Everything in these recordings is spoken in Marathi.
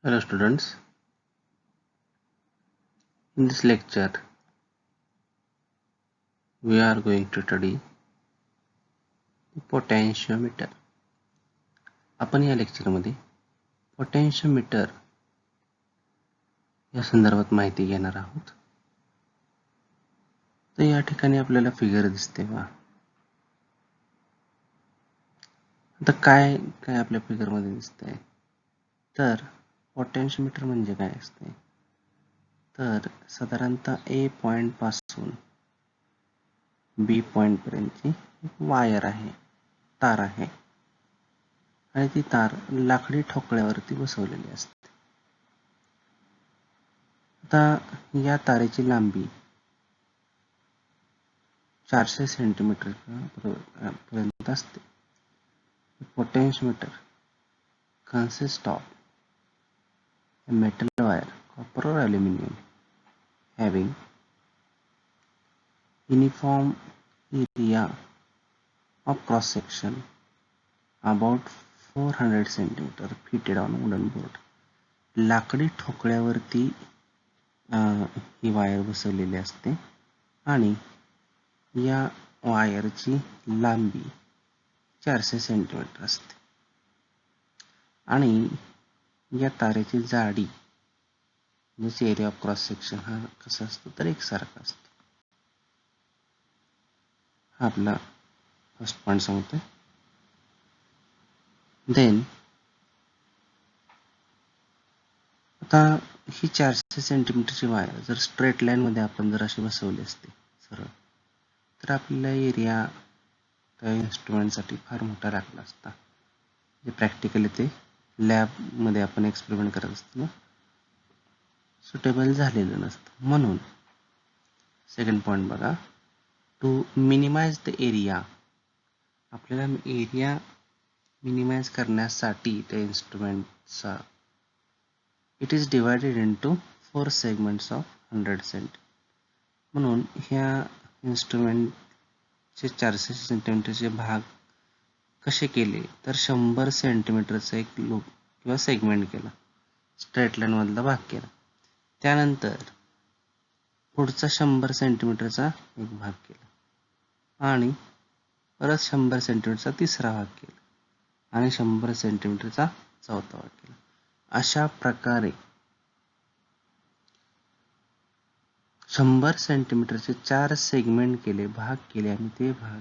Hello students, in this lecture we are going to study the potentiometer. आपण या लेक्चरमध्ये पोटेन्शियोमीटर या संदर्भात माहिती घेणार आहोत. तर या ठिकाणी आपल्याला फिगर दिसते बघा. आता काय काय आपल्या फिगर मध्ये दिसतंय तर पोटेन्शियोमीटर म्हणजे काय असते तर साधारणतः A पॉइंट पासून B पॉइंट पर्यंतची एक वायर आहे, तार आहे आणि ती तार लाकडी ठोकळ्यावरती बसवलेली असते. आता या तारेची लांबी 400 सेंटीमीटर पर्यंत असते. Potentiometer consists of a metal wire, copper or aluminum, having uniform area of cross section about 400 centimeter fitted on wooden board. लाकडी ठोकळ्यावरती ही वायर बसवलेली असते आणि या वायरची लांबी 400 सेंटीमीटर असते आणि या तारेची जाडी म्हणजे एरिया ऑफ क्रॉस सेक्शन हा कसा असतो तर एकसारखा असतो. हा आपला फर्स्ट पॉइंट सांगतोय. देन आता ही 400 सेंटीमीटरची वायर जर स्ट्रेट लाईन मध्ये आपण जर अशी बसवली असते सरळ तर आपल्याला एरिया त्या इन्स्ट्रुमेंटसाठी फार मोठा लागला असता. जे प्रॅक्टिकली ते लॅब मध्ये आपण एक्सपेरिमेंट करत असताना सुटेबल झालेलं नसतं. म्हणून सेकंड पॉइंट बघा, टू मिनिमाइज द एरिया, आपल्याला एरिया मिनिमाइज करण्यासाठी त्या इन्स्ट्रुमेंटचा it is divided into 4 segments of 100 cent. म्हणून ह्या इन्स्ट्रुमेंटचे 400 सेंटीमीटरचे भाग कसे केले तर 100 सेंटीमीटरचा एक लूप किंवा सेगमेंट केला, स्ट्रेट लाईन मधला भाग केला. त्यानंतर पुढचा 100 सेंटीमीटरचा एक भाग केला आणि परत 100 सेंटीमीटरचा तिसरा भाग केला आणि 100 सेंटीमीटरचा चौथा भाग केला. अशा प्रकारे 100 सेंटीमीटरचे 4 सेगमेंट केले, भाग केले आणि ते भाग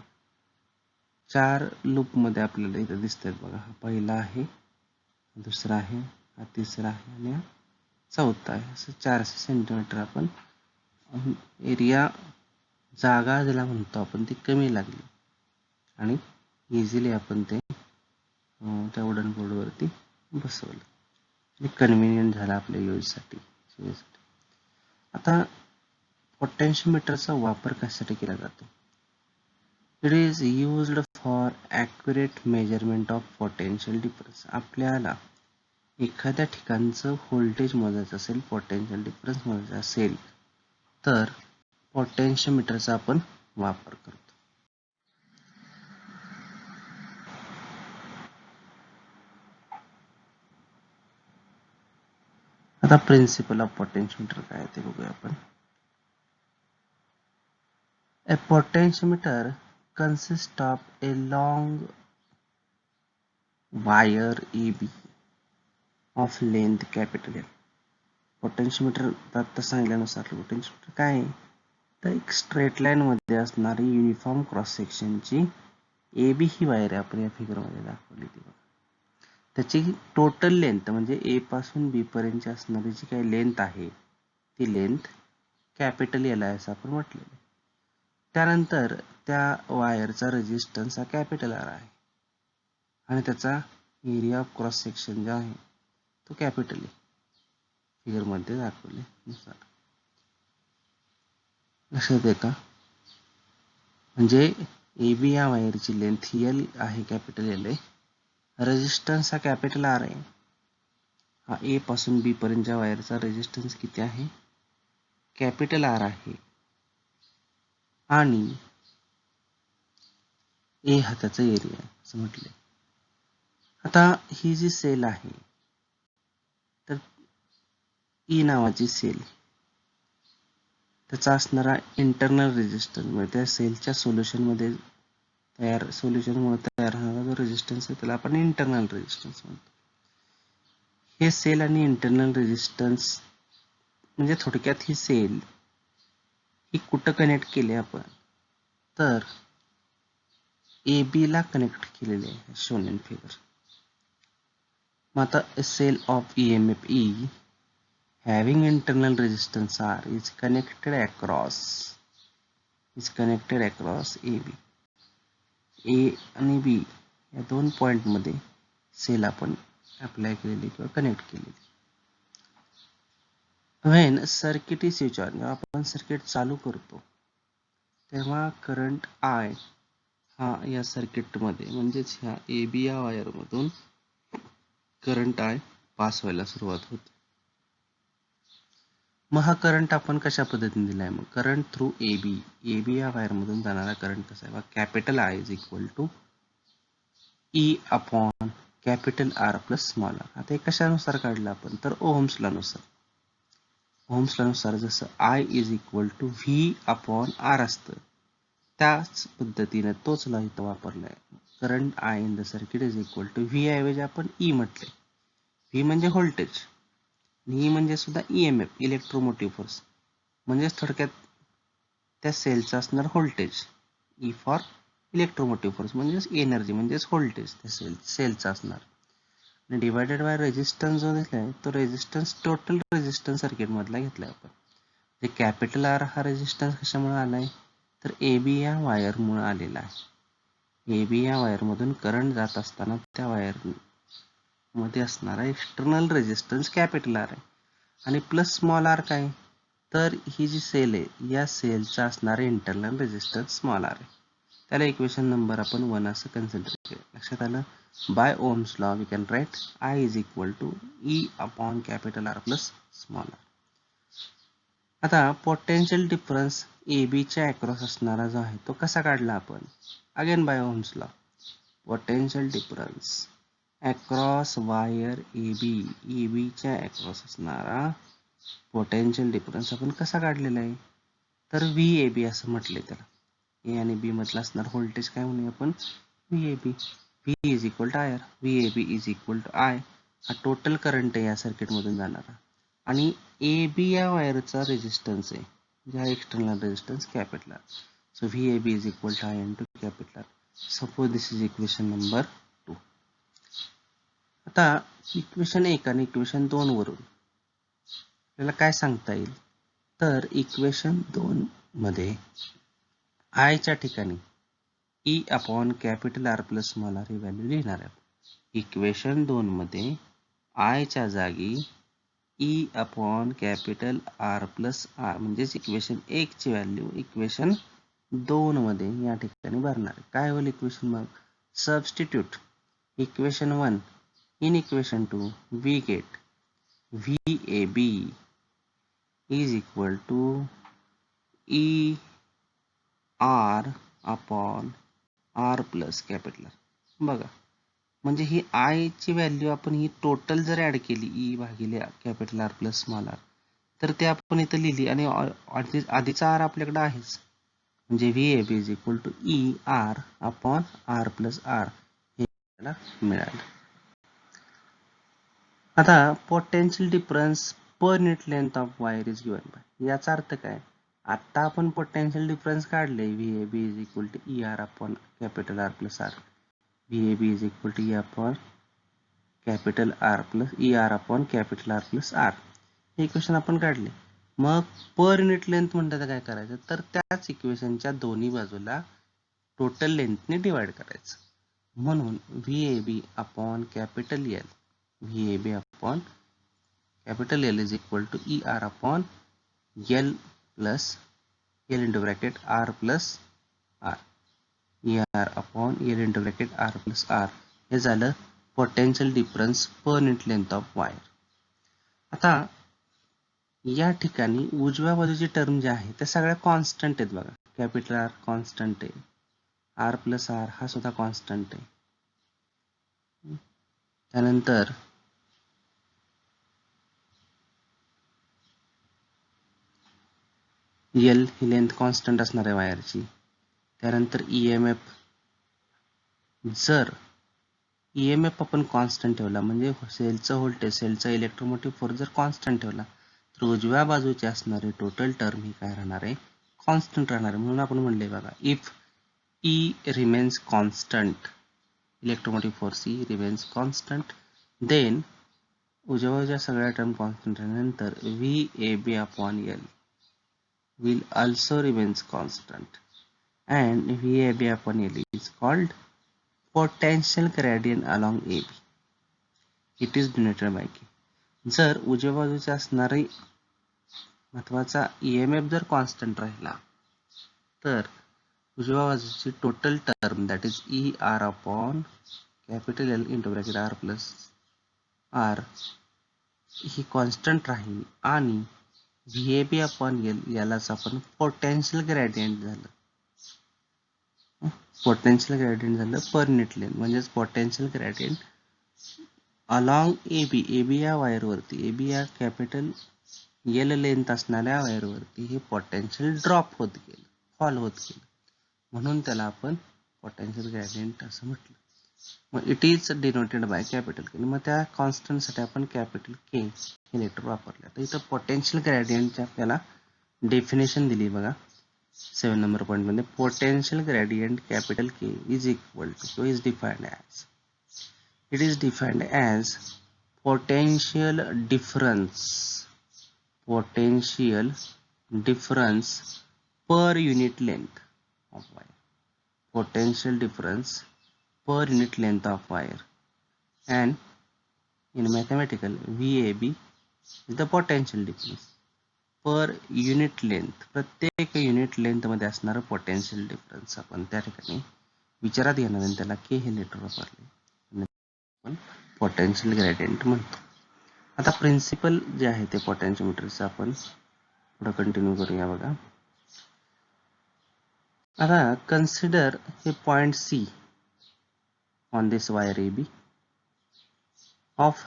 4 लूप मध्ये आपल्याला इथे दिसतात बघा. हा पहिला आहे, दुसरा आहे, हा तिसरा आहे आणि हा चौथा आहे. असं 400 सेंटीमीटर आपण एरिया, जागा ज्याला म्हणतो आपण, ती कमी लागली आणि इझिली आपण ते त्या वुडन बोर्ड वरती बसवलं आणि कन्व्हिनियंट झाला आपल्या यूजसाठी. आता पोटेन्शियोमीटरचा वापर कशासाठी केला जातो? It is used for accurate measurement of potential difference. आपल्याला एखाद्या ठिकाणचं व्होल्टेज मोजायचं असेल, पोटेन्शियल डिफरन्स मोजायचा असेल तर पोटेन्शियोमीटरचा आपण वापर करतो. आता प्रिन्सिपल ऑफ पोटेन्शियोमीटर काय ते बघूया आपण. A potentiometer consists of a long wire AB of length capital L. Potentiometer आता सांगितल्यानुसार पोटेन्शियोमीटर काय आहे तर एक स्ट्रेट लाईन मध्ये असणारी युनिफॉर्म क्रॉस सेक्शनची AB ही वायर आहे, आपण या फिगर मध्ये दाखवली ती. त्याची टोटल लेंथ म्हणजे A पासून B पर्यंतची असणारी जी काही लेंथ आहे ती लेंथ कॅपिटल L आहे असं आपण म्हटलेलं. त्यानंतर त्या वायरचा रेझिस्टन्स हा कॅपिटल R आहे आणि त्याचा एरिया ऑफ क्रॉस सेक्शन जो आहे तो कॅपिटल आहे, फिगर मध्ये दाखवले नुसार. लक्षात आहे का? म्हणजे AB या वायरची लेंथ L आहे, कॅपिटल L आहे, रेझिस्टन्स हा कॅपिटल R आहे. हा A पासून B पर्यंतच्या वायरचा रेझिस्टन्स किती आहे? कॅपिटल R आहे आणि A हा त्याचा एरिया आहे असं म्हटले. आता ही जी सेल आहे तर ई नावाची सेल, त्याचा असणारा इंटरनल रेजिस्टन्स म्हणजे त्या सेलच्या सोल्युशनमुळे तयार होणारा जो रेजिस्टन्स आहे त्याला आपण इंटरनल रेजिस्टन्स म्हणतो. हे सेल आणि इंटरनल रेजिस्टन्स म्हणजे थोडक्यात ही सेल ही कुठं कनेक्ट केली आपण तर AB ला कनेक्ट केलेले आहे शोन इन फिगर. मग आता a cell of EMF E having internal resistance R is connected across AB. A आणि B या दोन पॉइंट मध्ये सेल आपण अप्लाय केलेली किंवा कनेक्ट केलेली. when circuit is switch on, जेव्हा आपण सर्किट चालू करतो तेव्हा करंट I हा या सर्किट मध्ये म्हणजेच ह्या AB या वायर मधून करंट I पास व्हायला सुरुवात होते. मग हा करंट आपण कशा पद्धतीने दिलाय मग करंट थ्रू AB या वायर मधून जाणारा करंट कसा आहे capital I is equal to E upon capital R plus small r. आता हे कशानुसार काढलं आपण तर ओहम्स लॉ नुसार जसं I is equal to V upon R असतं त्याच पद्धतीने तोच लॉ इथं वापरलाय. Current I in the circuit is equal to V ऐवजी आपण E म्हटले. V म्हणजे व्होल्टेज आणि E म्हणजे सुद्धा EMF इलेक्ट्रोमोटिव्ह फोर्स म्हणजेच थोडक्यात त्या सेलचा असणार voltage. E for electromotive force म्हणजेच एनर्जी म्हणजेच व्होल्टेज त्या सेलचा असणार आणि डिवायडेड बाय रेजिस्टन्स जो दिलाय तो रेजिस्टन्स टोटल रेजिस्टन्स सर्किट मधला घेतलाय आपण. जे कॅपिटल R हा रेजिस्टन्स कशामुळे आलाय तर AB या वायर मुळे आलेला आहे. AB या वायर मधून करंट जात असताना त्या वायर मध्ये असणारा एक्सटर्नल रेजिस्टन्स कॅपिटल R आहे आणि प्लस स्मॉल r काय तर ही जी सेल आहे या सेलचा असणारा इंटरनल रेजिस्टन्स स्मॉल r आहे. त्याला इक्वेशन नंबर आपण 1 असं कन्सिडर केलं. लक्षात आलं. By Ohm's law we can write I is equal to E upon capital R plus small r. आता पोटेन्शियल डिफरन्स AB च्या अक्रॉस असणारा जो आहे तो कसा काढला आपण again by Ohm's law. Potential difference across wire AB च्या अक्रॉस असणारा पोटेन्शियल डिफरन्स आपण कसा काढलेला आहे तर VAB असं म्हटलंय त्याला. A आणि B मधला असणार व्होल्टेज काय म्हणूया आपण VAB. V is equal to IR. VAB is equal to I हा टोटल करंट आहे या सर्किट मधून जाणारा आणि AB या वायरचा रेजिस्टन्स आहे जे हा external resistance capital R. So VAB is equal to I into capital R. Suppose this is equation number 2. आता इक्वेशन 1 आणि इक्वेशन 2 वरून आपल्याला काय सांगता येईल तर इक्वेशन 2 मध्ये I च्या ठिकाणी E upon capital R plus small r ही व्हॅल्यू लिहिणार आहे. इक्वेशन 2 मध्ये I च्या जागी E upon capital R plus R म्हणजेच इक्वेशन 1 ची व्हॅल्यू इक्वेशन 2 मध्ये या ठिकाणी भरणार आहे. काय होईल इक्वेशन मग substitute equation 1 in equation 2 we get VAB is equal to E R upon R plus capital R. बघा म्हणजे ही I ची व्हॅल्यू आपण ही टोटल जर ऍड केली E भागिले capital R plus small r तर ते आपण इथं लिहिली आणि आधीचा R आपल्याकडे आहेच म्हणजे VAB is equal to E R upon R plus R हे आपल्याला मिळालं. आता potential difference per unit length of wire is given by याचा अर्थ काय आता आपण पोटेन्शियल डिफरन्स काढले VAB is equal to ER upon capital R plus R. VAB is equal to E upon capital R plus ER upon capital R plus R हे इक्वेशन आपण काढले. मग पर युनिट लेंथ म्हणतात काय करायचं तर त्याच इक्वेशनच्या दोन्ही बाजूला टोटल लेंथने डिवाइड करायचं म्हणून VAB upon capital L VAB upon capital L is equal to ER upon L plus L into bracket R plus R. ER upon L into bracket R plus R हे झालं potential difference per unit length of wire. आता या ठिकाणी उजव्या बाजूची टर्म जी आहे त्या सगळ्या कॉन्स्टंट आहेत बघा. कॅपिटल R कॉन्स्टंट आहे. R प्लस R हा सुद्धा कॉन्स्टंट आहे. त्यानंतर एल ही लेंथ कॉन्स्टंट असणार आहे वायरची. त्यानंतर EMF, जर EMF आपण कॉन्स्टंट ठेवला म्हणजे सेलचं व्होल्टेज, सेलचा इलेक्ट्रोमोटिव्ह फोर्स जर कॉन्स्टंट ठेवला तर उजव्या बाजूची असणारी टोटल टर्म ही काय राहणार आहे, कॉन्स्टंट राहणार आहे. म्हणून आपण म्हणले बघा, if E remains constant, electromotive force E remains constant, then उजव्या बाजूच्या सगळ्या टर्म कॉन्स्टंट राहिल्यानंतर VAB upon L will also remains constant and VAB upon L is called potential gradient along AB. It is denoted by K. जर उजव्या बाजूचा असणारी महत्वाचा EMF जर कॉन्स्टंट राहिला तर उजव्या बाजूची total term that is ER upon capital L into bracket R plus R he constant राहील आणि VAB अपॉन L यालाच आपण पोटेन्शियल ग्रेडियंट झालं. पोटेन्शियल ग्रेडियंट झालं पर युनिट लेंथ, म्हणजेच potential gradient along AB, AB या वायरवरती, AB या कॅपिटल L लेंथ असणाऱ्या वायरवरती हे पोटेन्शियल ड्रॉप होत गेलं, फॉल होत गेलं, म्हणून त्याला आपण पोटेन्शियल ग्रेडियंट असं म्हटलं. मग it is denoted by capital K. मग त्या कॉन्स्टंट साठी आपण कॅपिटल के हे लेटर वापरले. तर इथं पोटेन्शियल ग्रेडियंटची आपल्याला डेफिनेशन दिली बघा 7 नंबर पॉइंट मध्ये. Potential gradient capital K is equal two is defined as, it is defined as potential difference per unit length of wire. Potential difference per unit length of wire, and in mathematical VAB is the potential difference per unit length. प्रत्येक युनिट लेंथ मध्ये असणारं पोटेन्शियल डिफरन्स आपण त्या ठिकाणी विचारात घेणार आणि त्याला के हे लेटर वापरले आपण पोटेन्शियल ग्रेडियंट म्हणतो. आता प्रिन्सिपल जे आहे ते पोटेन्शियोमीटरचं आपण पुढे कंटिन्यू करूया बघा. आता कन्सिडर हे point C on this wire AB of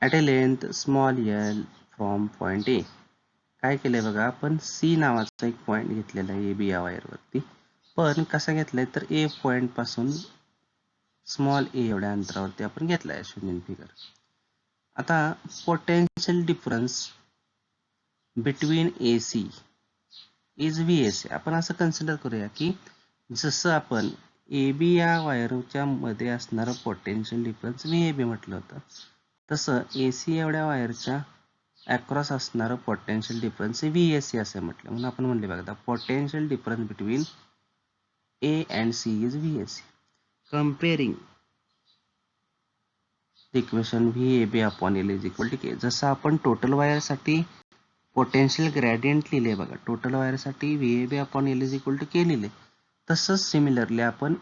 at a length small l from point A. काय केलंय बघा, आपण C नावाचा एक पॉइंट घेतलेला आहे AB या वायरवरती, पण कसा घेतलाय तर A पॉइंट पासून स्मॉल a एवढ्या अंतरावरती आपण घेतलाय शून्य फिगर. आता potential difference between AC is VAC. आपण असं कन्सिडर करूया की जसं आपण AB या वायरच्या मध्ये असणारं पोटेन्शियल डिफरन्स VAB म्हटलं होतं, तसं AC एवढ्या वायरच्या अक्रॉस असणारं पोटेन्शियल डिफरन्स VAC असं म्हटलं. म्हणून आपण म्हणले बघा, potential difference between A and C is VAC. Comparing the equation VAB upon L is equal to K. जसं आपण टोटल वायर साठी पोटेन्शियल ग्रेडियंट लिहिले बघा, टोटल वायर साठी VAB upon L is equal to K लिहिले, तसंच सिमिलरली आपण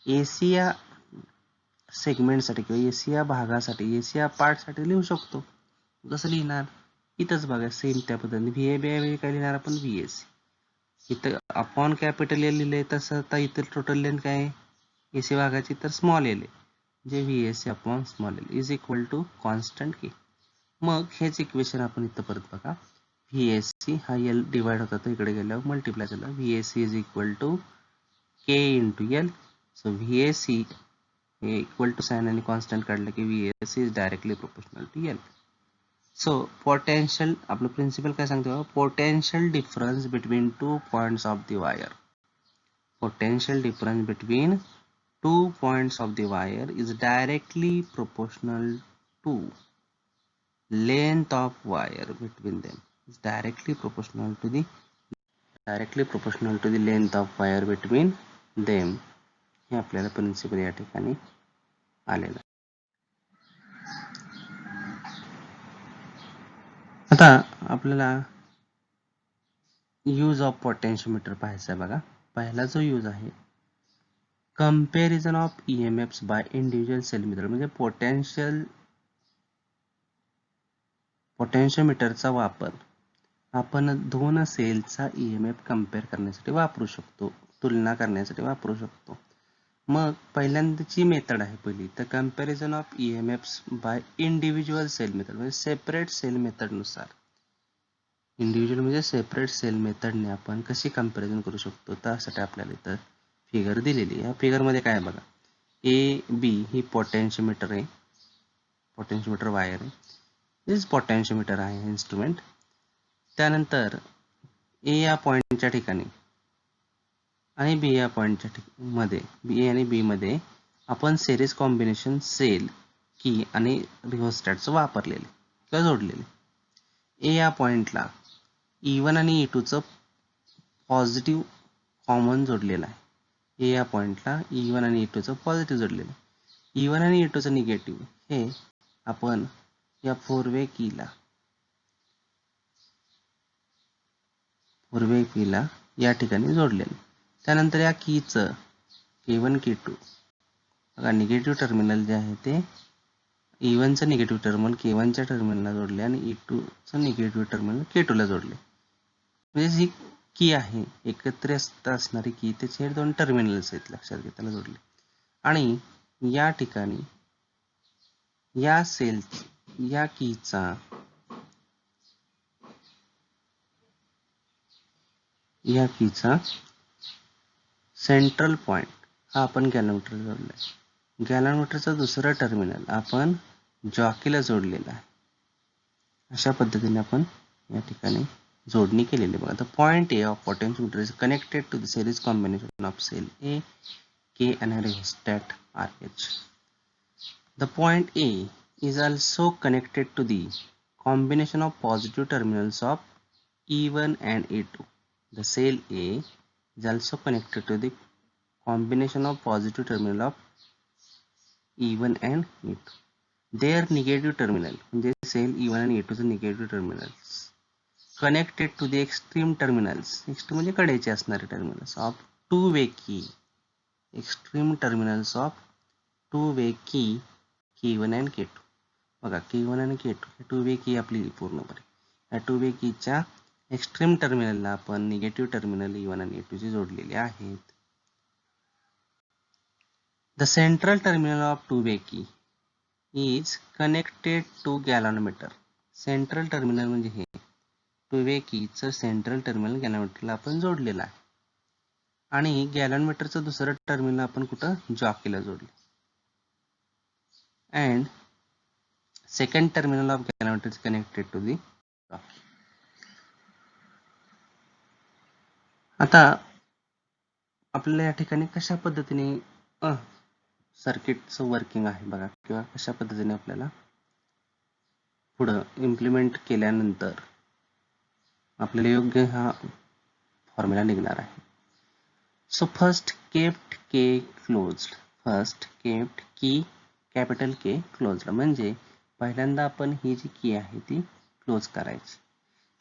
AC या सेगमेंटसाठी किंवा AC या भागासाठी, AC या पार्टसाठी लिहू शकतो. कसं लिहिणार, इथंच बघा सेम त्या पद्धतीने VAB काय लिहिणार आपण VAC. इथं अपॉन कॅपिटल L लिहिले, तसं आता इथं टोटल लेंथ काय आहे AC भागाची तर स्मॉल L आहे, जे VAC upon small L is equal to constant K. मग हेच इक्वेशन आपण इथं परत बघा, VAC हा L डिवाइड होता तर इकडे गेल्यावर मल्टिप्लाय झाला, VAC is equal to K into L. So VAC हे इक्वल टू साइन आणि कॉन्स्टंट काढलं की VAC is directly proportional to L. So potential आपलं प्रिन्सिपल काय सांगतो, potential difference between two points of the wire. Potential difference between 2 points of the wire is directly proportional to length of wire between them. Is directly proportional to the length of wire between them. हे आपल्याला प्रिन्सिपल या ठिकाणी आलेलं. आता आपल्याला यूज ऑफ पोटेन्शियोमीटर पाहायचा आहे बघा. पहिला जो यूज आहे comparison of EMFs by individual cell method, म्हणजे पोटेन्शियोमीटरचा वापर आपण दोन सेलचा EMF कंपेअर करण्यासाठी वापरू शकतो, तुलना करण्यासाठी वापरू शकतो. मग पहिल्यांदाची मेथड आहे पहिली तर comparison of EMFs by individual cell method, म्हणजे सेपरेट सेल मेथड नुसार इंडिव्हिज्युअल म्हणजे सेपरेट सेल मेथडने आपण कशी कंपॅरिझन करू शकतो त्यासाठी आपल्याला इथं फिगर दिलेली. या फिगरमध्ये काय आहे बघा, ए बी ही पोटॅन्शियोमीटर आहे, पोटॅन्शियोमीटर वायर आहे, दिस पोटॅन्शियोमीटर आहे इन्स्ट्रुमेंट. त्यानंतर ए या पॉईंटच्या ठिकाणी आणि बी या पॉईंटच्या मध्ये, बी आणि बी मध्ये आपण सिरीज कॉम्बिनेशन सेल, की आणि रिओस्टॅटचं वापरलेले किंवा जोडलेले. ए या पॉईंटला E1 आणि E2चं पॉझिटिव्ह कॉमन जोडलेलं आहे. ए या पॉईंटला E1 आणि E2चं पॉझिटिव्ह जोडलेलं आहे. E1 आणि E2चं निगेटिव्ह हे आपण या फोर-वे कीला या ठिकाणी जोडलेलं. त्यानंतर या कीचं K1 K2 बघा, निगेटिव्ह टर्मिनल जे आहे ते E1चं निगेटिव्ह टर्मिनल K1च्या टर्मिनलला जोडले आणि E2चं निगेटिव्ह टर्मिनल K2ला जोडले. म्हणजे ही की आहे, एकत्र असणारी की, त्याचे दोन टर्मिनल्स आहेत लक्षात घ्या, त्याला जोडले. आणि या ठिकाणी या सेल या कीचा सेंट्रल पॉइंट हा आपण गॅलनोमीटर जोडलाय. गॅलनोमीटरचं दुसरं टर्मिनल आपण जॉकीला जोडलेलं आहे. अशा पद्धतीने आपण या ठिकाणी जोडणी केलेली बघा. The point A of potentiometer is connected to the series combination of cell A, K and rheostat RH. The point A is also connected to the combination of positive terminals of E1 and E2. The cell A is also connected to the combination of positive terminal of E1 and E2. Their negative terminal म्हणजे cell E1 and E2 चे negative terminals connected to the extreme terminals, extreme म्हणजे कडेचे असणारे terminals of two-way key, extreme terminals of two-way key K1 and K2. बघा, K1 आणि K2 हे टू वे की आपली पूर्णपणे या टू वे कीच्या एक्स्ट्रीम टर्मिनलला आपण निगेटिव्ह टर्मिनल E1 आणि E2 चे जोडलेले आहेत. The central terminal of two way key is connected to galvanometer. Central terminal म्हणजे हे टू वे कीचं सेंट्रल टर्मिनल गॅलनोमीटरला आपण जोडलेलं आहे. आणि गॅलनोमीटरचं दुसरं टर्मिनल आपण कुठं, जॉकीला जोडले. And second terminal of ganometer is connected to the jockey. आता आपल्याला या ठिकाणी कशा पद्धतीने सर्किटचं वर्किंग आहे बघा, किंवा कशा पद्धतीने आपल्याला पुढं इम्प्लिमेंट केल्यानंतर आपल्याला योग्य हा फॉर्म्युला निघणार आहे. सो फर्स्ट केप्ट के क्लोज्ड, फर्स्ट केप्ट की कॅपिटल के क्लोज्ड म्हणजे पहिल्यांदा आपण ही जी की आहे ती क्लोज करायची.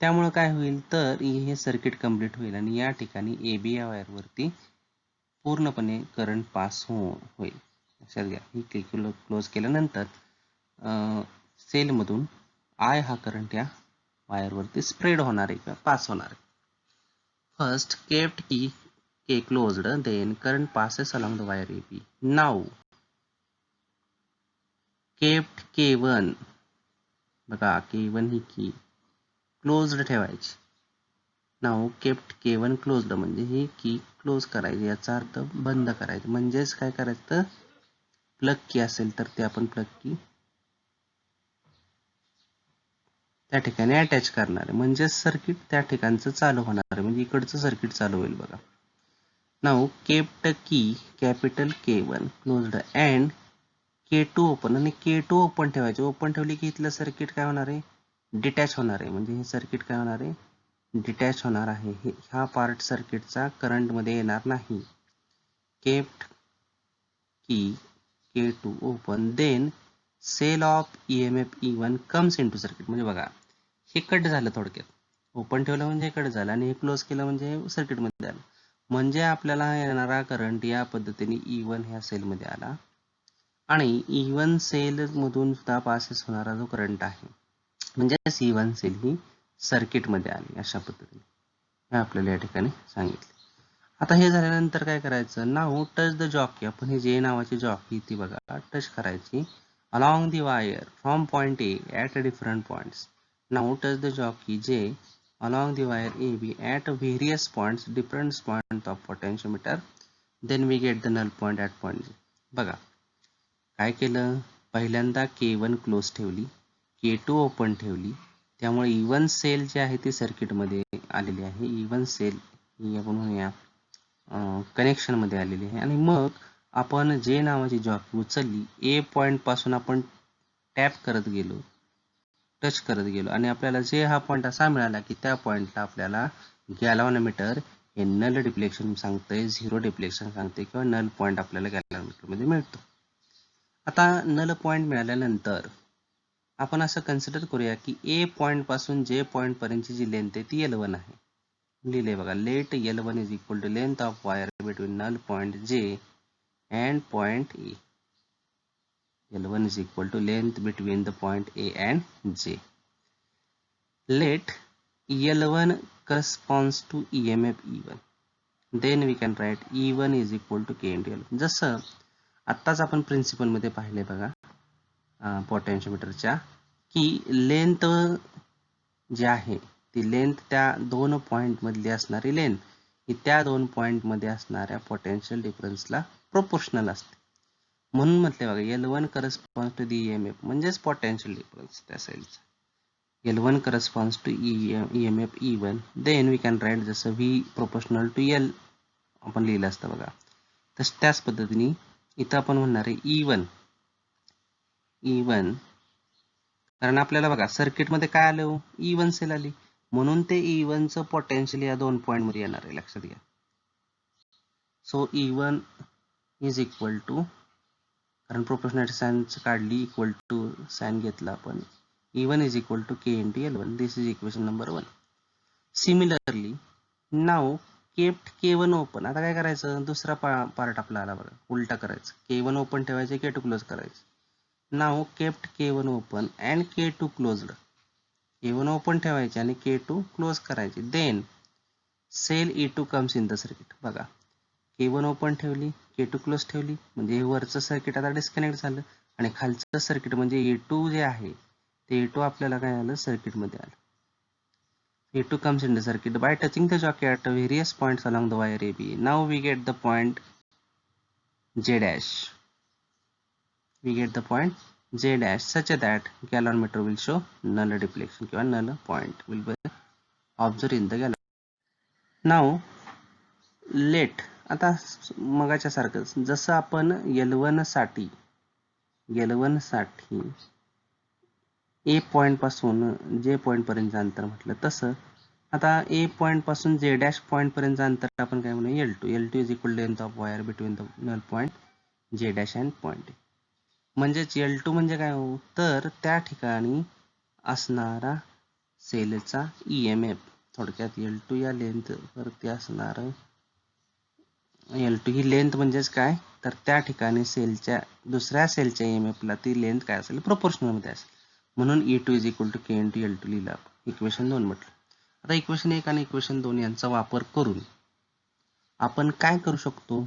त्यामुळे काय होईल तर हे सर्किट कंप्लीट होईल आणि या ठिकाणी ए बी या वायरवरती पूर्णपणे करंट पास होईल. लक्षात घ्या, ही की क्लोज केल्यानंतर सेलमधून आय हा करंट या वायरवरती स्प्रेड होणार आहे किंवा पास होणार आहे. First kept key K closed, then current passes along the wire AB. Now kept K1 बघा, K1 ही की क्लोज्ड ठेवायची. नाव केप्ट K1 क्लोज्ड म्हणजे ही की क्लोज करायची, याचा अर्थ बंद करायचं. म्हणजेच काय करायचं तर प्लग की असेल तर ते आपण प्लग की त्या ठिकाणी अटॅच करणार आहे, म्हणजे सर्किट त्या ठिकाणचं चालू होणार आहे, म्हणजे इकडचं सर्किट चालू होईल बघा. नाव केप्ट की capital K1 closed and K2 open, आणि K2 ओपन ठेवायचे. ओपन ठेवली की इथलं सर्किट काय होणार आहे, डिटॅच होणार आहे. म्हणजे हे सर्किट काय होणार आहे, डिटॅच होणार आहे. ह्या पार्ट सर्किटचा करंट मध्ये येणार नाही. Kept key K2 open, then cell of EMF E1 comes into circuit. म्हणजे बघा, हे कट झालं थोडक्यात. ओपन ठेवलं म्हणजे कट झालं आणि हे क्लोज केलं म्हणजे सर्किट मध्ये आलं. म्हणजे आपल्याला येणारा करंट या पद्धतीने E1 ह्या सेलमध्ये आला आणि E1 सेल मधून सुद्धा पासेस होणारा जो करंट आहे, म्हणजे E1 सेल ही सर्किट मध्ये आली. अशा पद्धतीने हे आपल्याला या ठिकाणी सांगितले. आता हे झाल्यानंतर काय करायचं, नाव टच द जॉकी. आपण हे जे नावाची जॉकी ती बघा टच करायची along the wire from point A at different points. Now touch the jockey, जे along the wire AB at various points, different points of potentiometer, then we get the null point at point J. बघा काय केलं, पहिल्यांदा K1 क्लोज ठेवली, K2 ओपन ठेवली, त्यामुळे E1 सेल जी आहे ती सर्किटमध्ये आलेली आहे. E1 सेल ही आपण म्हणूया कनेक्शन मध्ये आलेली आहे. आणि मग आपण जे नावाची जॉकी उचलली, ए पॉइंट पासून आपण टॅप करत गेलो, टच करत गेलो, आणि आपल्याला जे हा पॉइंट असा मिळाला की त्या पॉइंटला आपल्याला गॅल्व्हनोमीटर हे नल डिफ्लेक्शन सांगतंय, झिरो डिफ्लेक्शन सांगते, किंवा नल पॉइंट आपल्याला गॅल्व्हनोमीटर मध्ये मिळतो. आता नल पॉइंट मिळाल्यानंतर आपण असं कन्सिडर करूया की ए पॉइंट पासून जे पॉइंट पर्यंतची जी लेंथ आहे ती L1 आहे. लिहिले बघा, let L1 is equal to length of wire between null point J and point E. L1 is equal to length between the point A and J. Let L1 corresponds to EMF E1. Then we can write E1 is equal to K into L1. जसं आत्ताच आपण प्रिन्सिपल मध्ये पाहिले बघा पोटेन्शियोमीटरच्या, की लेंथ जी आहे ती लेंथ त्या दोन पॉइंट मधली असणारी लेंथ ही त्या दोन पॉइंट मध्ये असणाऱ्या पोटेन्शियल डिफरन्सला प्रोपोर्शनल असते. म्हणून म्हटले बघा L1 corresponds to the EMF म्हणजेच पोटेन्शियल डिफरन्स त्या सेलचा. L1 corresponds to EMF E1. Then we can write जसं V प्रोपोर्शनल टू L आपण लिहिलं असतं बघा, तस त्याच पद्धतीने इथं आपण म्हणणार आहे E1 कारण आपल्याला बघा सर्किटमध्ये काय आलं, E1 सेल आली, म्हणून ते E1 चं पोटेन्शियल या दोन पॉइंट मध्ये येणार आहे, लक्षात घ्या. So E1 is equal to, कारण प्रोपोर्शनॅलिटी साइन काढली, इक्वल टू साइन घेतला आपण, E1 is equal to K into L1. This is equation number 1. Similarly, now kept K1 open. आता काय करायचं, दुसरा पार्ट आपला आला बघा, उलटा करायचं. K1 ओपन ठेवायचे, K2 क्लोज करायचं. Now kept K1 open and K2 closed. K1 open ठेवायचे आणि K2 क्लोज करायचे. Then cell E2 comes in the circuit. बघा, K1 ओपन ठेवली, K2 क्लोज ठेवली, म्हणजे वरचं सर्किट आता डिस्कनेक्ट झालं, आणि खालचं सर्किट म्हणजे E2 जे आहे ते E2 आपल्याला काय आलं, सर्किट मध्ये आलं. E2 comes in the circuit by touching the jockey at various points along the wire AB. Now we get the point J dash. We get the point J dash such that galvanometer will show null deflection किंवा null point will be observed in the galvanometer. Now let, आता मगाच्या सारखंच जसं आपण L1 साठी ए पॉइंट पासून जे पॉइंट पर्यंत अंतर म्हटलं, तसं आता ए पॉइंट पासून जे डॅश पॉइंट पर्यंत अंतर आपण काय म्हणू, L2 is equal length of wire between the null point J dash and point. म्हणजेच L2 म्हणजे काय हो, तर त्या ठिकाणी असणारा सेलचा EMF. थोडक्यात L2 या लेंथ वरती असणार, L2 ही लेंथ म्हणजेच काय, तर त्या ठिकाणी सेलच्या दुसऱ्या सेलच्या EMF ला ती लेंथ काय असेल, प्रोपोर्शनल मध्ये असेल. म्हणून E2 is equal to K into L2 लिहिलं आपण, इक्वेशन 2 म्हटलं. आता इक्वेशन 1 आणि इक्वेशन 2 यांचा वापर करून आपण काय करू शकतो,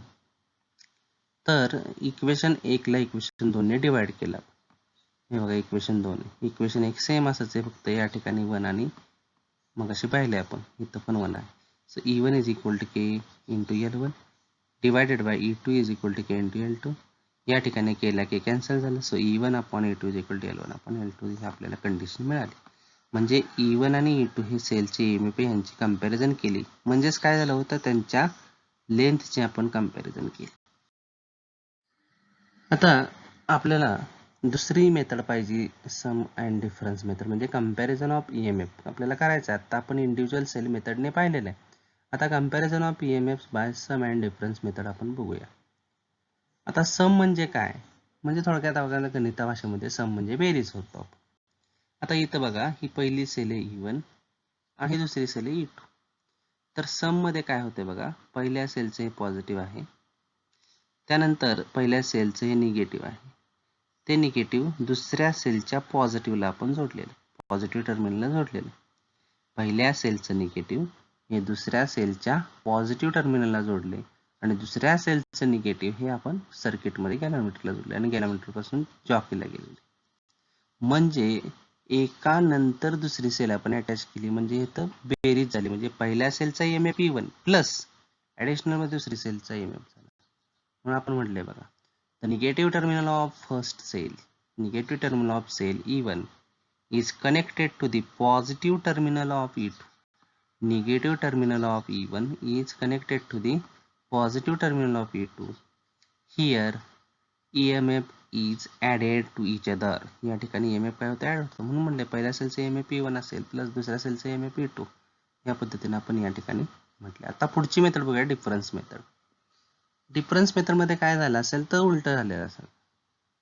तर इक्वेशन 1 ला इक्वेशन 2 ने डिवाइड केलं. हे बघा इक्वेशन 2, इक्वेशन 1 सेम असंच आहे, फक्त या ठिकाणी 1 आणि मग अशी पाहिले आपण, इथं पण 1 आहे. So E1 is equal to K into L1 divided by E2 is equal to K into L2. या ठिकाणी केला की कॅन्सल झालं, so E1 upon E2 is equal to L1 upon L2 ही आपल्याला कंडिशन मिळाली. म्हणजे E1 आणि E2 हे सेलचे EMF यांची कंपॅरिझन केली, म्हणजेच काय झालं होतं, त्यांच्या लेंथचे आपण कंपॅरिझन केली. आता आपल्याला दुसरी मेथड पाहिजे, सम अँड डिफरन्स मेथड, म्हणजे कंपॅरिझन ऑफ EMF आपल्याला करायचं आहे. आता आपण इंडिव्हिज्युअल सेल मेथडने पाहिलेलं आहे. आता comparison of EMF by sum and difference method आपण बघूया. आता सम म्हणजे काय, म्हणजे थोडक्यात आपल्याला गणिता भाषेमध्ये सम म्हणजे बेरीज होतो. आता इथं बघा, ही पहिली सेल आहे E1 आणि दुसरी सेल आहे E2. तर सम मध्ये काय होते बघा, पहिल्या सेलचे हे पॉझिटिव्ह आहे, त्यानंतर पहिल्या सेलचे हे निगेटिव्ह आहे, ते निगेटिव्ह दुसऱ्या सेलच्या पॉझिटिव्हला आपण जोडलेलं, पॉझिटिव्ह टर्मिनलला जोडलेलं. पहिल्या सेलचं निगेटिव्ह हे दुसऱ्या सेलच्या पॉझिटिव्ह टर्मिनलला जोडले, आणि दुसऱ्या सेलचं निगेटिव्ह हे आपण सर्किटमध्ये गॅल्व्हनोमीटरला जोडले, आणि गॅल्व्हनोमीटर पासून जॉकीला गेलेले. म्हणजे एका नंतर दुसरी सेल आपण अटॅच केली म्हणजे इथं बेरीज झाली, म्हणजे पहिल्या सेलचा EMF E1 प्लस ऍडिशनल मध्ये दुसरी सेलचा EMF झाला. म्हणून आपण म्हटलंय बघा, the negative terminal of first cell, negative terminal of cell E1 is connected to the positive terminal of E2. Negative terminal of E1 is connected to the positive terminal of E2. Here EMF is added to each other. या ठिकाणी EMF काय होतं, ऍड होतं. म्हणून म्हणले पहिल्या सेलचे EMF E1 असेल प्लस दुसऱ्या सेलचे EMF E2. या पद्धतीने आपण या ठिकाणी म्हटले. आता पुढची मेथड बघूया, डिफरन्स मेथड. डिफरन्स मेथड मध्ये काय झालं असेल तर उलट झालेलं असेल.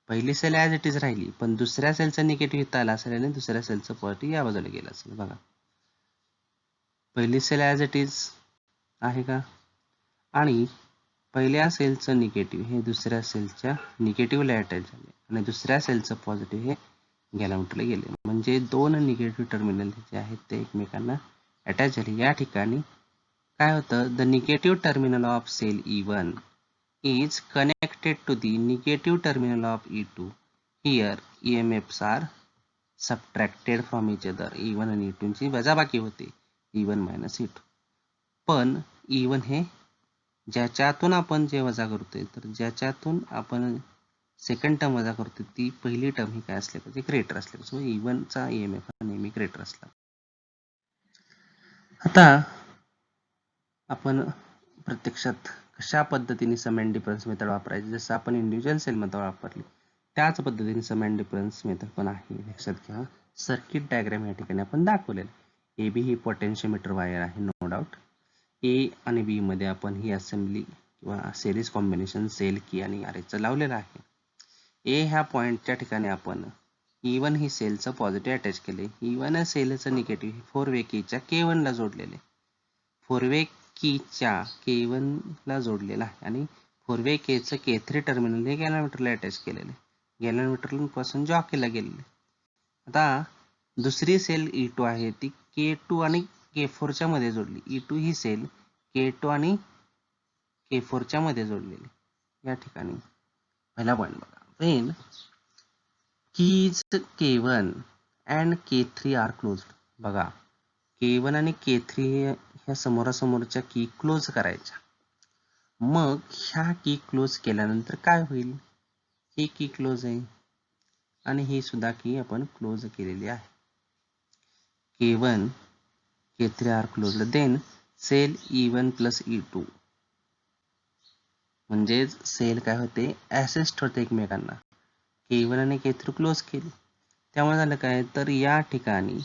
पहिली सेल ॲज इट इज राहिली, पण दुसऱ्या सेलचा निगेटिव्ह इथं आला असेल आणि दुसऱ्या सेलचं पॉझिटिव्ह या बाजूला गेलं असेल. बघा, पहिली सेल ॲज इट इज आहे का, आणि पहिल्या सेलचं निगेटिव्ह हे दुसऱ्या सेलच्या निगेटिव्हला अटॅच झाले आणि दुसऱ्या सेलचं पॉझिटिव्ह हे गॅलॅमेटरला गेले, म्हणजे दोन निगेटिव्ह टर्मिनल जे आहेत ते एकमेकांना अटॅच झाले. या ठिकाणी काय होतं, the negative terminal of cell E1 is connected to the negative terminal of E2. Here EMFs are subtracted from each other. E1 आणि E2 ची वजाबाकी होते, E1 minus E2. पण E1 हे ज्याच्यातून आपण जे वजा करतोय, तर ज्याच्यातून आपण सेकंड टर्म वजा करतोय ती पहिली टर्म ही काय असली पाहिजे, ग्रेटर असली पाहिजे. सो E1 चा EMF हा नेहमी ग्रेटर असला. आता आपण प्रत्यक्षात कशा पद्धतीने सम अँड डिफरन्स मेथड वापरायची, जसं आपण इंडिव्हिज्युअल सेल मेथड वापरली त्याच पद्धतीने सम अँड डिफरन्स मेथड पण आहे. लक्षात घ्या, सर्किट डायग्राम या ठिकाणी आपण दाखवलेलं. AB ही पोटेन्शियोमीटर वायर आहे, नो डाऊट. A आणि B मध्ये आपण ही असेंब्ली किंवा सिरीज कॉम्बिनेशन सेल की आणि RH लावलेलं आहे. A ह्या पॉइंटच्या ठिकाणी आपण E1 ही सेलचं पॉझिटिव्ह अटॅच केले, E1 सेलचं निगेटिव्ह 4 वे कीच्या K1 ला जोडलेले, 4 वे कीच्या K1 ला जोडलेला आहे आणि 4 वे Kचं K3 टर्मिनल हे गॅलॅमेटरला अटॅच केलेले, गॅलॅमेटर पासून जॉकीला गेलेले. आता दुसरी सेल E2 आहे ती K2 आणि K4 च्या मध्ये जोडली. E2 ही सेल K2 आणि K4 च्या मध्ये जोडलेली. या ठिकाणी पहिला पॉइंट बघा, when keys K1 and K3 are closed. बघा, K1 आणि K3 ह्या समोरासमोरच्या की क्लोज करायच्या. मग ह्या की क्लोज केल्यानंतर काय होईल, ही की क्लोज आहे आणि ही सुद्धा की आपण क्लोज केलेली आहे. K1 K3 are closed, then cell E1 plus E2 म्हणजे सेल काय होते, असिस्ट होते एकमेकांना. K1 आणि K3 क्लोज केली, त्यामुळे झालं काय, तर या ठिकाणी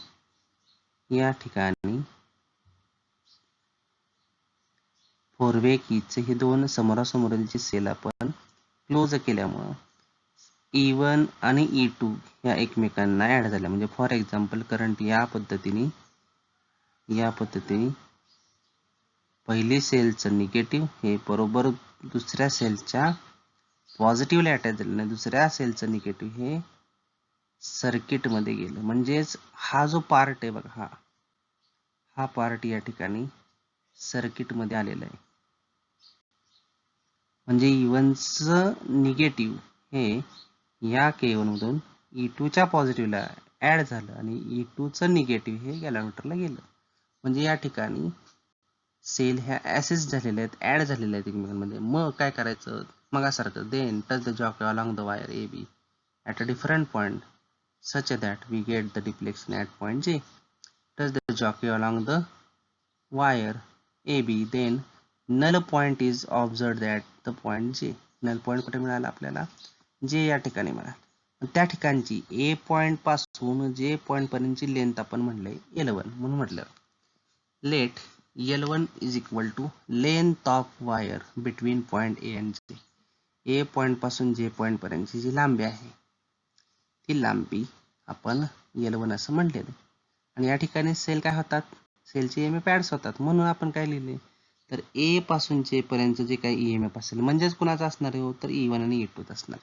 4 वे कीचे हे दोन समोरासमोरची सेल आपण क्लोज केल्यामुळं E1 आणि E2 या एकमेकांना ऍड झाल्या. म्हणजे फॉर एक्झाम्पल करंट या पद्धतीने पहिली सेलचं निगेटिव्ह हे बरोबर दुसऱ्या सेलच्या पॉझिटिव्हला अटॅच झालं आणि दुसऱ्या सेलचं निगेटिव्ह हे सर्किट मध्ये गेलं. म्हणजेच हा जो पार्ट आहे बघा, हा पार्ट या ठिकाणी सर्किट मध्ये आलेला आहे. म्हणजे E1 चं निगेटिव्ह हे या K1 मधून E2 च्या पॉझिटिव्हला ऍड झालं आणि E2 चं निगेटिव्ह हे गॅलॅमेटरला गेलं. म्हणजे या ठिकाणी सेल ह्या ऍसिस्ट झालेल्या आहेत, ऍड झालेल्या आहेत एकमेकांमध्ये. मग काय करायचं, मग सारखं, then touch the jockey along the wire AB at a different point such that we get the deflection at point J. Touch the jockey along the wire AB, then null point is observed at the point J. null point कुठे मिळाला आपल्याला, J या ठिकाणी मिळाला. त्या ठिकाणची A पॉइंट पासून J पॉइंट पर्यंतची लेंथ आपण म्हणलंय L1 म्हणून म्हटलं. Let L1 is equal to length of wire between point A and J. A point पासून J पॉइंट पर्यंतची जी लांबी आहे ती लांबी आपण L1 असं म्हटलेलं. आणि या ठिकाणी सेल काय होतात, सेलचे EMF ऍड्स होतात. म्हणून आपण काय लिहिले, तर A पासून J पर्यंत जे काही EMF असेल म्हणजेच कुणाचा असणार आहे, तर E1 आणि E2 असणार.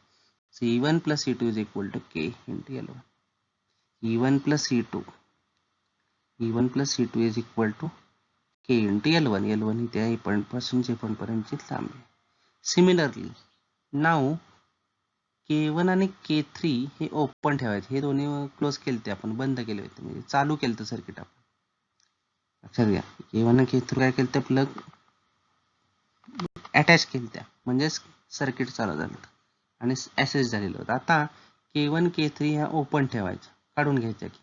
So E1 plus E2 is equal to K into L1. E1 plus E2 is equal to K into L1. L1 ही त्या A पॉइंट पासून J पॉइंट पर्यंतची लांबी. सिमिलरली नाउ K1 आणि K3 हे ओपन ठेवायचे, हे दोन्ही क्लोज केलते आपण, बंद केले होते, म्हणजे चालू केलं सर्किट आपण. लक्षात घ्या, K1 आणि K3 काय केलं ते प्लग अटॅच केलं, म्हणजेच सर्किट चालू झालं आणि ऍसेस झालेलं होतं. आता K1 K3 ह्या ओपन ठेवायचं, काढून घ्यायच्या की,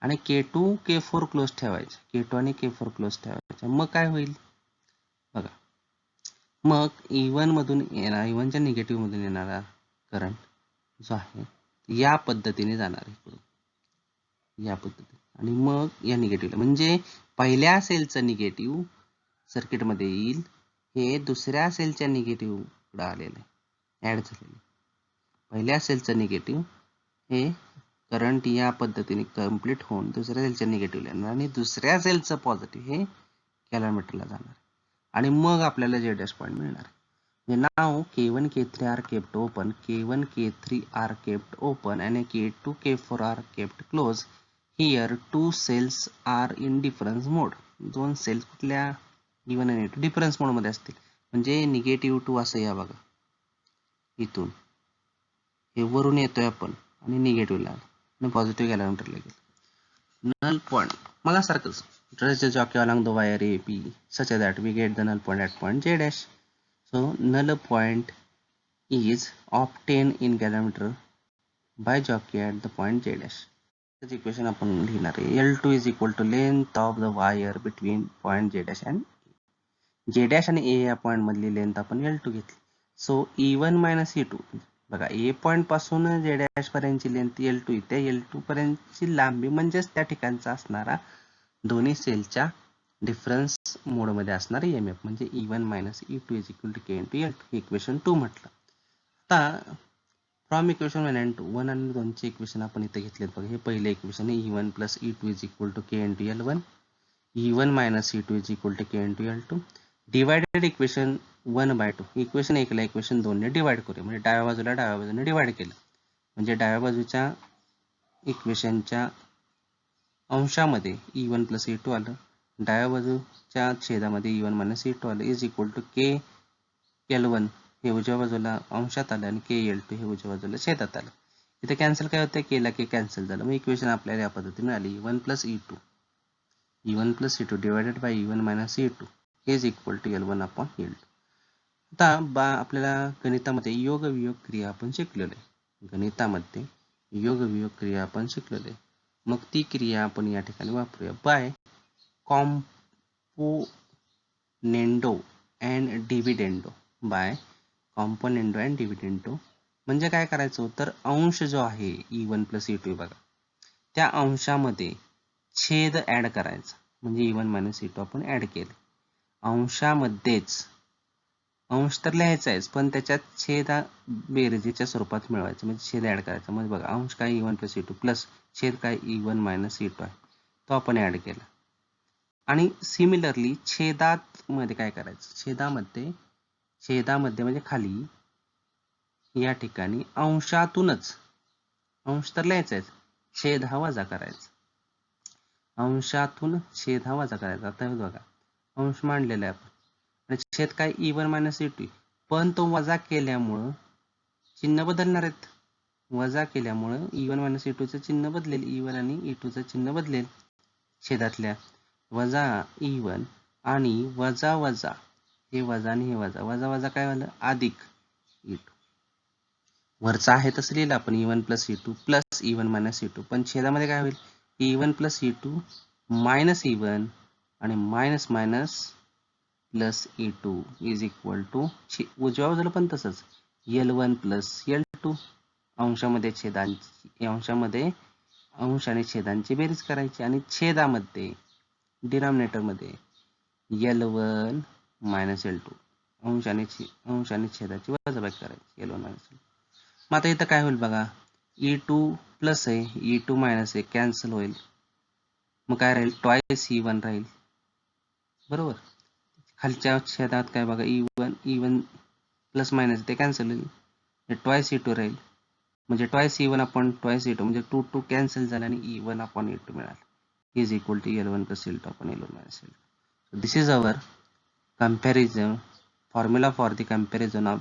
आणि K2 K4 क्लोज ठेवायचं, K2 आणि K4 क्लोज ठेवायचं. मग काय होईल बघा, मग E1 मधून येणार, E1 च्या निगेटिव्ह मधून येणारा करंट जो आहे या पद्धतीने जाणार आहे, या पद्धतीने, आणि मग या निगेटिव्हला, म्हणजे पहिल्या सेलचं निगेटिव्ह सर्किटमध्ये येईल, हे दुसऱ्या सेलच्या निगेटिव्ह कडे आलेलं आहे, ऍड झालेलं. पहिल्या सेलचं निगेटिव्ह हे करंट या पद्धतीने कंप्लीट होऊन दुसऱ्या सेलच्या निगेटिव्हला येणार आणि दुसऱ्या सेलचं पॉझिटिव्ह हे कॅलॉमीटरला जाणार आणि मग आपल्याला Z' पॉईंट मिळणार. Now K1 K3 are kept open, K1 K3 are kept open and K2 K4 are kept close. Here two cells are in difference mode. दोन सेल्स कुठल्या E1 आणि E2 डिफरन्स मोड मध्ये असतील, म्हणजे निगेटिव्ह 2 असं या बघा, इथून हे वरून येतोय आपण आणि निगेटिव्हला आणि पॉझिटिव्ह कॅलॉमीटरला गेलो. नल पॉईंट मला सारखंच trace the jockey along the wire AB such that we get the null point at point J'. So null point is obtained in calorimeter by jockey at the point J'. त्याचं इक्वेशन आपण लिहिणार आहे, L2 is equal to length of the wire between point J' and J' आणि A या पॉइंट मधली लेंथ आपण L2 घेतली. सो E1 मायनस E2 बघा, ए पॉइंट पासून J' पर्यंतची लेंथ L2 येते, L2 पर्यंतची लांबी म्हणजेच त्या ठिकाणचा असणारा दोन्ही सेलच्या डिफरन्स मोड मध्ये असणारा EMF, म्हणजे E1 minus E2 is equal to K into L2, equation 2 म्हटलं. आता फ्रॉम इक्वेशन 1 and 2, 1 आणि 2 चे इक्वेशन आपण इथे घेतलेत बघा. हे पहिले इक्वेशन आहे, E1 plus E2 is equal to K into L1, E1 minus E2 is equal to K into L2, divided equation 1/2. Equation 1 ला इक्वेशन 2 ने डिवाइड करूया, म्हणजे डाव्या बाजूने डिवाइड केलं, म्हणजे डाव्या बाजूच्या इक्वेशनच्या अंशामध्ये E1 प्लस E2 आलं, डाव्या बाजूच्या छेदामध्ये E1 मायनस E2 आलं, is equal to K L1 हे उजव्या बाजूला अंशात आलं आणि K L2 हे उजव्या बाजूला छेदात आलं. इथे कॅन्सल काय होतं, K ला K कॅन्सल झालं, मग इक्वेशन आपल्याला या पद्धतीने आली, E1 plus E2 divided by E1 minus E2 is equal to L1 upon L2. आता आपल्याला गणितामध्ये योग वियोग क्रिया आपण शिकलेलो आहे, गणितामध्ये योग वियोग क्रिया आपण शिकलेलो आहे. मग ती क्रिया आपण या ठिकाणी वापरूया, by componendo and dividendo. By componendo and dividendo म्हणजे काय करायचं, तर अंश जो आहे E1 प्लस E2 बघा, त्या अंशामध्ये छेद ऍड करायचा, म्हणजे E1 मायनस E2 आपण ऍड केले, अंशामध्येच अंश तर लिहायचा आहे, पण त्याच्यात छेद बेरजेच्या स्वरूपात मिळवायचं, म्हणजे छेद ऍड करायचा. म्हणजे बघा, अंश काय E1 प्लस E2 प्लस छेद काय E1 मायनस E2 आहे, तो आपण ऍड केला. आणि सिमिलरली छेदात मध्ये काय करायचं, छेदामध्ये म्हणजे खाली या ठिकाणी अंशातूनच, अंश तर लिहायचा आहे, छेद हा वजा करायचा, अंशातून छेद हा वजा करायचा. आता बघा, अंश मांडलेला आहे आपण आणि छेद काय E1 मायनस E2, पण तो वजा केल्यामुळं चिन्ह बदलणार आहेत, वजा केल्यामुळं E1 मायनस E2 चं चिन्ह बदलेल, E1 आणि E2 चं चिन्ह बदलेल, छेदातल्या वजा E1 आणि वजा वजा, हे वजा आणि हे वजा, वजा वजा काय झालं, अधिक E2. वरचा आहे तसं लिहिलं आपण, E1 plus E2 plus E1 minus E2, पण छेदामध्ये काय होईल, E1 plus E2 minus E1 आणि minus minus plus E2 is equal to, उजव्या बाजूला पण तसंच, L1 प्लस L2, अंशामध्ये छेदांची, अंशामध्ये अंश आणि छेदांची बेरीज करायची, आणि छेदामध्ये डिनॉमिनेटर मध्ये L1 मायनस L2, अंश आणि छेदाची वजाबाकी करायची, L1 मायनस L2. मग आता इथं काय होईल बघा, E2 प्लस आहे, E2 मायनस आहे, कॅन्सल होईल, मग काय राहील, ट्वाइस E1 राहील, बरोबर. खालच्या छेदात काय बघा, E1 प्लस मायनस ते कॅन्सल होईल, ट्वाइस E2 राहील, म्हणजे twice E1 upon twice E2, म्हणजे 2 2 कॅन्सल झाला आणि E1 अपॉन E2 मिळाला, is equal to L1 plus L2 upon L1 minus L2. So this is our comparison formula for the comparison of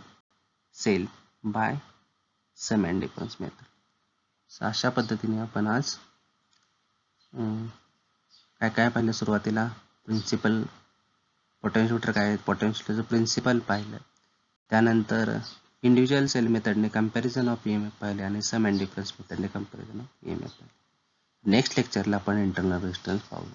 cell by sum and difference method. अशा पद्धतीने आपण आज काय काय पाहिलं. सुरुवातीला प्रिन्सिपल पोटेन्शियोमीटर काय आहे, पोटेन्शियोमीटरचं प्रिन्सिपल पाहिलं. त्यानंतर इंडिव्हिज्युअल सेल मेथडने कम्पॅरिझन ऑफ EMF पाहिले आणि सम अँड डिफरन्स मेथडने कम्पॅरिझन ऑफ EMF पाहिले. नेक्स्ट लेक्चरला आपण इंटरनल रेजिस्टन्स पाहू.